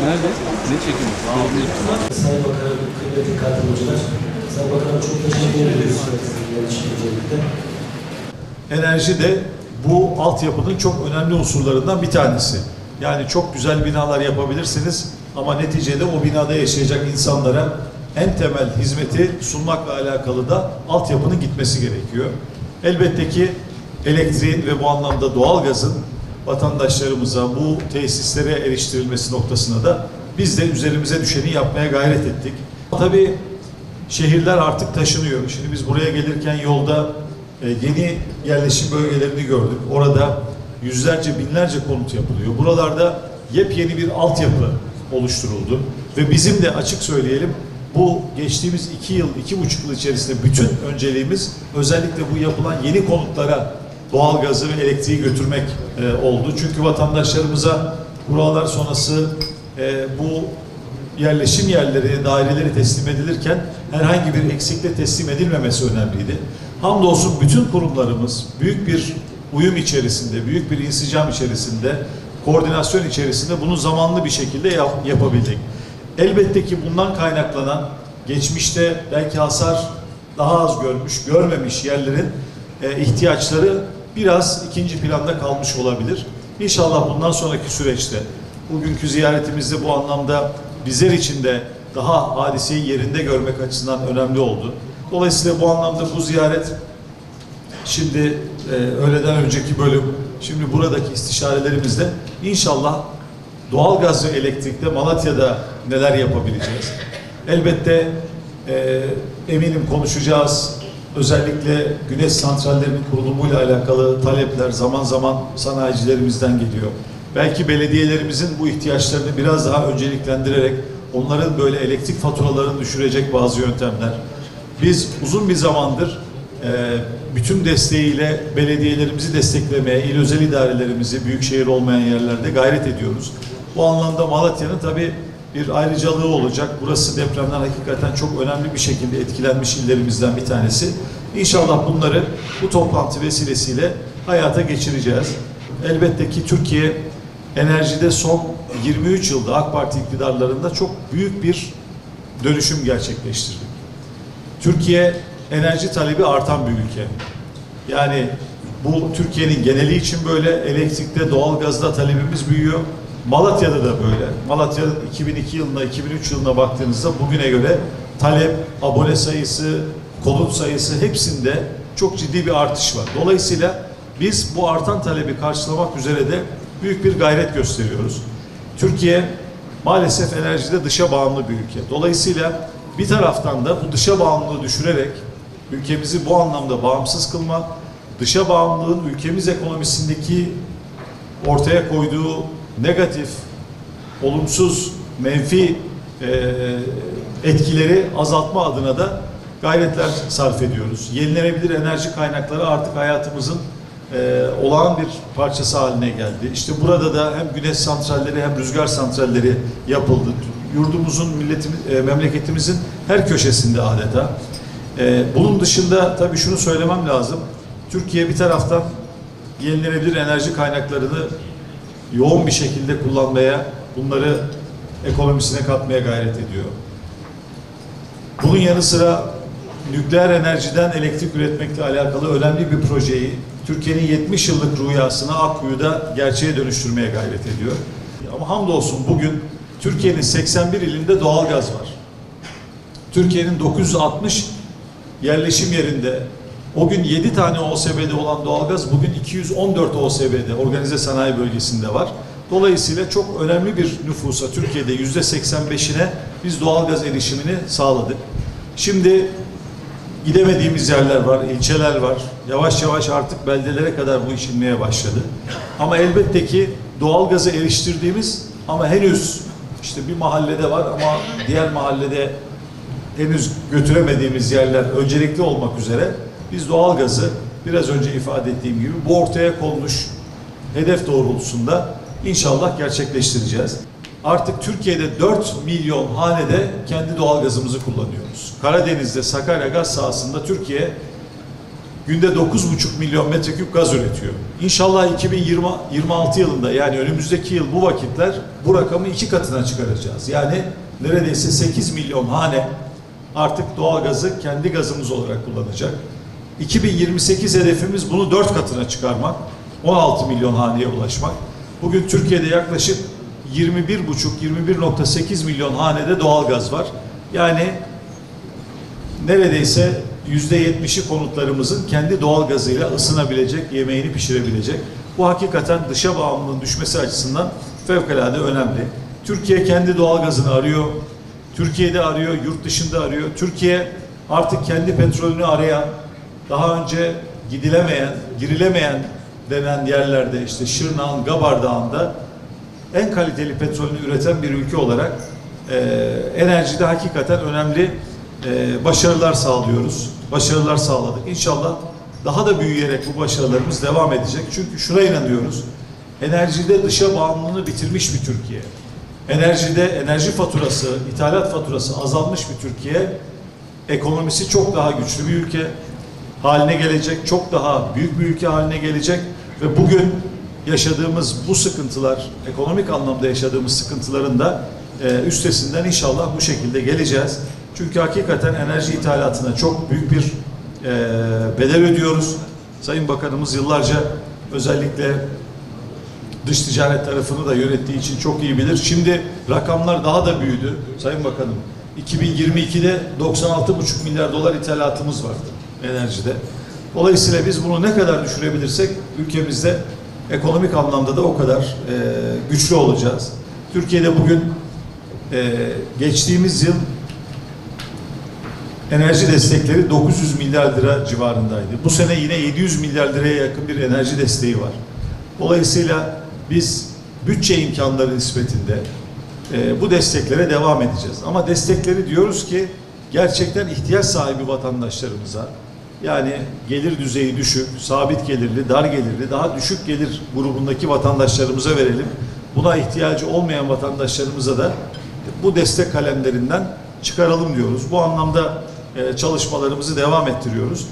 Nerede? Ne çekimi? Sayın Bakanım, kıymetli katılımcılar, Sayın Bakanım çok teşekkür ederiz. Enerji de bu altyapının çok önemli unsurlarından bir tanesi. Yani çok güzel binalar yapabilirsiniz ama neticede o binada yaşayacak insanlara en temel hizmeti sunmakla alakalı da altyapının gitmesi gerekiyor. Elbette ki elektriğin ve bu anlamda doğalgazın vatandaşlarımıza bu tesislere eriştirilmesi noktasına da biz de üzerimize düşeni yapmaya gayret ettik. Tabii şehirler artık taşınıyor. Şimdi biz buraya gelirken yolda yeni yerleşim bölgelerini gördük. Orada yüzlerce, binlerce konut yapılıyor. Buralarda yepyeni bir altyapı oluşturuldu. Ve bizim de açık söyleyelim, bu geçtiğimiz 2 yıl, 2,5 yıl içerisinde bütün önceliğimiz özellikle bu yapılan yeni konutlara doğalgazı ve elektriği götürmek oldu. Çünkü vatandaşlarımıza buralar sonrası bu yerleşim yerleri, daireleri teslim edilirken herhangi bir eksikle teslim edilmemesi önemliydi. Hamdolsun bütün kurumlarımız büyük bir uyum içerisinde, büyük bir insicam içerisinde, koordinasyon içerisinde bunu zamanlı bir şekilde yapabildik. Elbette ki bundan kaynaklanan geçmişte belki hasar daha az görmemiş yerlerin ihtiyaçları biraz ikinci planda kalmış olabilir. İnşallah bundan sonraki süreçte bugünkü ziyaretimizde bu anlamda bizler için de daha hadiseyi yerinde görmek açısından önemli oldu. Dolayısıyla bu anlamda bu ziyaret şimdi öğleden önceki bölüm, şimdi buradaki istişarelerimizde inşallah doğalgaz ve elektrikte Malatya'da neler yapabileceğiz? Elbette eminim konuşacağız. Özellikle güneş santrallerinin kurulumuyla alakalı talepler zaman zaman sanayicilerimizden geliyor. Belki belediyelerimizin bu ihtiyaçlarını biraz daha önceliklendirerek onların böyle elektrik faturalarını düşürecek bazı yöntemler. Biz uzun bir zamandır bütün desteğiyle belediyelerimizi desteklemeye, il özel idarelerimizi büyükşehir olmayan yerlerde gayret ediyoruz. Bu anlamda Malatya'nın tabii bir ayrıcalığı olacak. Burası depremden hakikaten çok önemli bir şekilde etkilenmiş illerimizden bir tanesi. İnşallah bunları bu toplantı vesilesiyle hayata geçireceğiz. Elbette ki Türkiye enerjide son 23 yılda AK Parti iktidarlarında çok büyük bir dönüşüm gerçekleştirdi. Türkiye enerji talebi artan bir ülke. Yani bu Türkiye'nin geneli için böyle, elektrikte, doğalgazda talebimiz büyüyor. Malatya'da da böyle. Malatya'nın 2002 yılına, 2003 yılına baktığınızda bugüne göre talep, abone sayısı, konut sayısı hepsinde çok ciddi bir artış var. Dolayısıyla biz bu artan talebi karşılamak üzere de büyük bir gayret gösteriyoruz. Türkiye maalesef enerjide dışa bağımlı bir ülke. Dolayısıyla bir taraftan da bu dışa bağımlılığı düşürerek ülkemizi bu anlamda bağımsız kılma, dışa bağımlılığın ülkemiz ekonomisindeki ortaya koyduğu negatif, olumsuz, menfi etkileri azaltma adına da gayretler sarf ediyoruz. Yenilenebilir enerji kaynakları artık hayatımızın olağan bir parçası haline geldi. İşte burada da hem güneş santralleri hem rüzgar santralleri yapıldı. Yurdumuzun, memleketimizin her köşesinde adeta. Bunun dışında tabii şunu söylemem lazım. Türkiye bir taraftan yenilenebilir enerji kaynaklarını yoğun bir şekilde kullanmaya, bunları ekonomisine katmaya gayret ediyor. Bunun yanı sıra nükleer enerjiden elektrik üretmekle alakalı önemli bir projeyi Türkiye'nin 70 yıllık rüyasını Akkuyu'da gerçeğe dönüştürmeye gayret ediyor. Ama hamdolsun bugün Türkiye'nin 81 ilinde doğalgaz var. Türkiye'nin 960 yerleşim yerinde o gün 7 tane OSB'de olan doğalgaz bugün 214 OSB'de, organize sanayi bölgesinde var. Dolayısıyla çok önemli bir nüfusa, Türkiye'de %85'ine biz doğalgaz erişimini sağladık. Şimdi gidemediğimiz yerler var, ilçeler var. Yavaş yavaş artık beldelere kadar bu iş inmeye başladı. Ama elbette ki doğalgaza eriştirdiğimiz ama henüz işte bir mahallede var ama diğer mahallede henüz götüremediğimiz yerler öncelikli olmak üzere biz doğalgazı biraz önce ifade ettiğim gibi bu ortaya konmuş hedef doğrultusunda inşallah gerçekleştireceğiz. Artık Türkiye'de 4 milyon hanede kendi doğalgazımızı kullanıyoruz. Karadeniz'de Sakarya gaz sahasında Türkiye günde 9,5 milyon metreküp gaz üretiyor. İnşallah 2026 yılında, yani önümüzdeki yıl bu vakitler, bu rakamı 2 katına çıkaracağız. Yani neredeyse 8 milyon hane artık doğalgazı kendi gazımız olarak kullanacak. 2028 hedefimiz bunu 4 katına çıkarmak, 16 milyon haneye ulaşmak. Bugün Türkiye'de yaklaşık 21,5-21,8 milyon hanede doğalgaz var. Yani neredeyse %70'i konutlarımızın kendi doğalgazıyla ısınabilecek, yemeğini pişirebilecek. Bu hakikaten dışa bağımlılığın düşmesi açısından fevkalade önemli. Türkiye kendi doğalgazını arıyor. Türkiye'de arıyor, yurt dışında arıyor. Türkiye artık kendi petrolünü arayan, daha önce girilemeyen denen yerlerde, işte Şırnak'ın, Gabar Dağı'nda en kaliteli petrolünü üreten bir ülke olarak enerjide hakikaten önemli başarılar sağlıyoruz. Başarılar sağladık. İnşallah daha da büyüyerek bu başarılarımız devam edecek. Çünkü şuna inanıyoruz. Enerjide dışa bağımlılığını bitirmiş bir Türkiye. Enerjide enerji faturası, ithalat faturası azalmış bir Türkiye. Ekonomisi çok daha güçlü bir ülke haline gelecek. Çok daha büyük bir ülke haline gelecek. Ve bugün yaşadığımız bu sıkıntılar, ekonomik anlamda yaşadığımız sıkıntıların da üstesinden inşallah bu şekilde geleceğiz. Çünkü hakikaten enerji ithalatına çok büyük bir bedel ödüyoruz. Sayın Bakanımız yıllarca özellikle dış ticaret tarafını da yönettiği için çok iyi bilir. Şimdi rakamlar daha da büyüdü Sayın Bakanım. 2022'de 96,5 milyar dolar ithalatımız vardı enerjide. Dolayısıyla biz bunu ne kadar düşürebilirsek ülkemizde ekonomik anlamda da o kadar güçlü olacağız. Türkiye'de bugün geçtiğimiz yıl enerji destekleri 900 milyar lira civarındaydı. Bu sene yine 700 milyar liraya yakın bir enerji desteği var. Dolayısıyla biz bütçe imkanları nispetinde bu desteklere devam edeceğiz. Ama destekleri diyoruz ki gerçekten ihtiyaç sahibi vatandaşlarımıza, yani gelir düzeyi düşük, sabit gelirli, dar gelirli, daha düşük gelir grubundaki vatandaşlarımıza verelim. Buna ihtiyacı olmayan vatandaşlarımıza da bu destek kalemlerinden çıkaralım diyoruz. Bu anlamda çalışmalarımızı devam ettiriyoruz.